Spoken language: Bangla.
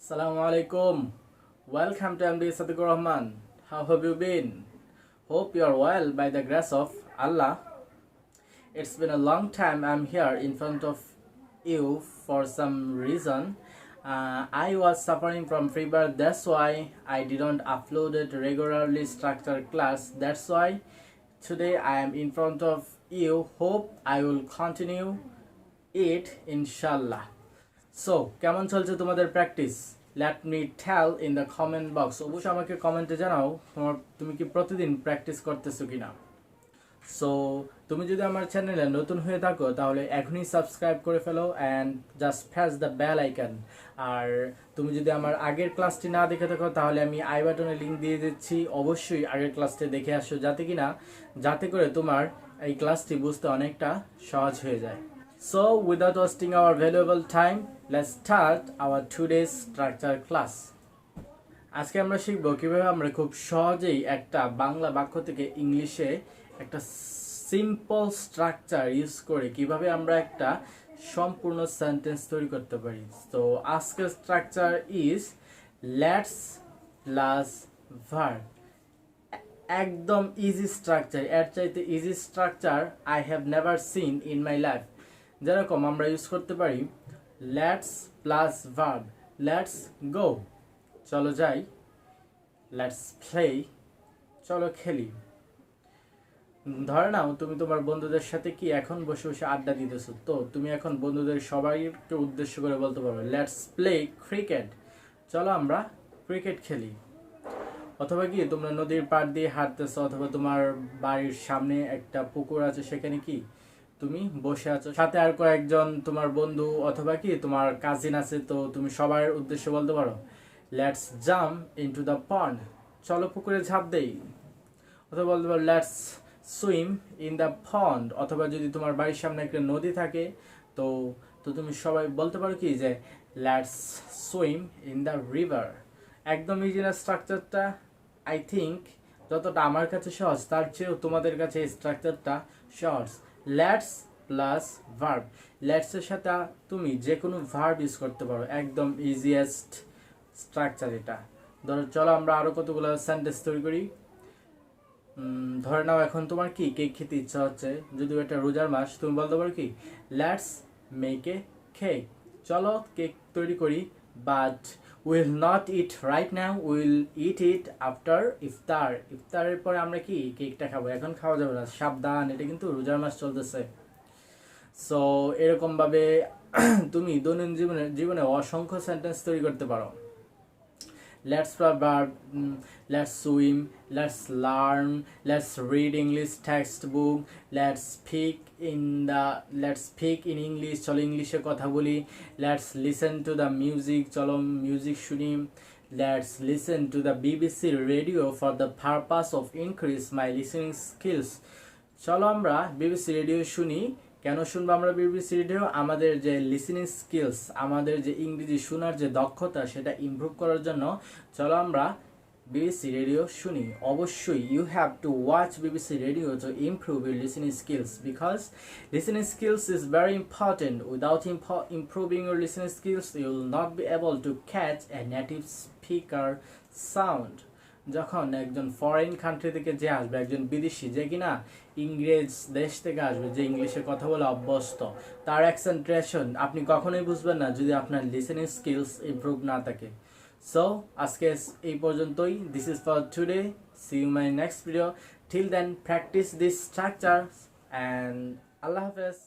Assalamualaikum. Welcome to MD Sadekur Rahman. How have you been? Hope you are well by the grace of Allah. It's been a long time I'm here in front of you for some reason. I was suffering from fever, that's why I didn't upload it regularly structured class. That's why today I am in front of you. Hope I will continue it inshallah. So কেমন চলছে তোমাদের practice? Let me tell in the comment box. অবশ্যই আমাকে কমেন্টে জানাও তুমি কি প্রতিদিন প্র্যাকটিস করতেছো কিনা। সো তুমি যদি আমার চ্যানেলে নতুন হয়ে থাকো তাহলে এখনই সাবস্ক্রাইব করে ফেলো and just press the bell icon. আর তুমি যদি আমার আগের ক্লাসটি না দেখে থাকো তাহলে আমি আই বাটনে লিঙ্ক দিয়ে দিচ্ছি, অবশ্যই আগের ক্লাসটি দেখে আসো যাতে করে তোমার এই ক্লাসটি বুঝতে অনেকটা সহজ হয়ে যায়। So without wasting our valuable time, let's start our today's structure class. আজকে আমরা শিখব কিভাবে আমরা খুব সহজেই একটা বাংলা বাক্য থেকে ইংলিশে একটা সিম্পল স্ট্রাকচার ইউজ করে কিভাবে আমরা একটা সম্পূর্ণ সেন্টেন্স তৈরি করতে পারি। তো আজকের structure is let's plus verb. একদম ইজি স্ট্রাকচার, এর চাইতে easy structure I have never seen in my life. যেরকম আমরা ইউজ করতে পারি let's plus verb, let's go চলো যাই, লেটস প্লে চলো খেলি। ধরে নাও তুমি তোমার বন্ধুদের সাথে কি এখন বসে বসে আড্ডা দিতেছো, তো তুমি এখন বন্ধুদের সবাইকে উদ্দেশ্য করে বলতে পারবে লেটস প্লে ক্রিকেট, চলো আমরা ক্রিকেট খেলি। অথবা কি তোমরা নদীর পাড় দিয়ে হাঁটতেছো, অথবা তোমার বাড়ির সামনে একটা পুকুর আছে, সেখানে কি তুমি বসে আছো, সাথে আর কয়েকজন তোমার বন্ধু অথবা কি তোমার কাজিন আছে, তো তুমি সবার উদ্দেশ্যে বলতে পারো let's jump into the pond, চলো পুকুরে ঝাঁপ দেই। অথবা বলতে পারো let's swim in the pond. অথবা যদি তোমার বাড়ির সামনে একটা নদী থাকে তো তুমি সবাই বলতে পারো কি যে let's swim in the river. একদম ইজি না স্ট্রাকচারটা? আই থিঙ্ক যতটা আমার কাছে সহজ তার চেয়েও তোমাদের কাছে এই স্ট্রাকচারটা সহজ। লেটস প্লাস ভার্ব, লেটসের সাথে তুমি যে কোনো ভার্ব ইউজ করতে পারো, একদম ইজিয়েস্ট স্ট্রাকচার এটা। ধরো চলো আমরা আরও কতগুলো সেন্টেন্স তৈরি করি। ধরে নাও এখন তোমার কি কেক খেতে ইচ্ছা হচ্ছে, যদিও এটা রোজার মাস, তুমি বলতে পারো কি লেটস মেক এ কেক, চলো কেক তৈরি করি, but will not eat right now, will eat eat after iftar. ইফতারের পরে আমরা কি কেকটা খাবো, এখন খাওয়া যাবে না, সাবধান, এটা কিন্তু রোজার মাস চলতেছে। সো এরকমভাবে তুমি দৈনন্দিন জীবনে অসংখ্য সেন্টেন্স তৈরি করতে পারো। Let's verb, let's swim, let's learn, let's read English textbook, let's speak in English, চলো ইংলিশে কথা বলি, let's listen to the music, চলো মিউজিক শুনি, let's listen to the BBC radio for the purpose of increase my listening skills, চলো আমরা BBC রেডিও শুনি। কেন শুনবো আমরা বিবিসি রেডিও? আমাদের যে লিসেনিং স্কিলস, আমাদের যে ইংরেজি শোনার যে দক্ষতা, সেটা ইমপ্রুভ করার জন্য চলো আমরা বিবিসি রেডিও শুনি। অবশ্যই you have to watch BBC radio to improve your listening skills, because listening skills is very important. Without improving your listening skills you will not be able to catch a native speaker sound. যখন একজন ফরেন কান্ট্রি থেকে যে আসবে, একজন বিদেশি যে কিনা ইংরেজ দেশ থেকে আসবে, যে ইংলিশে কথা বলে অভ্যস্ত, তার অ্যাকসেন্ট্রেশন আপনি কখনোই বুঝবেন না যদি আপনার লিসেনিং স্কিলস ইমপ্রুভ না থাকে। সো আজকে এই পর্যন্তই। This is for today, see you my next video. Till then practice this structure and আল্লাহ হাফেজ।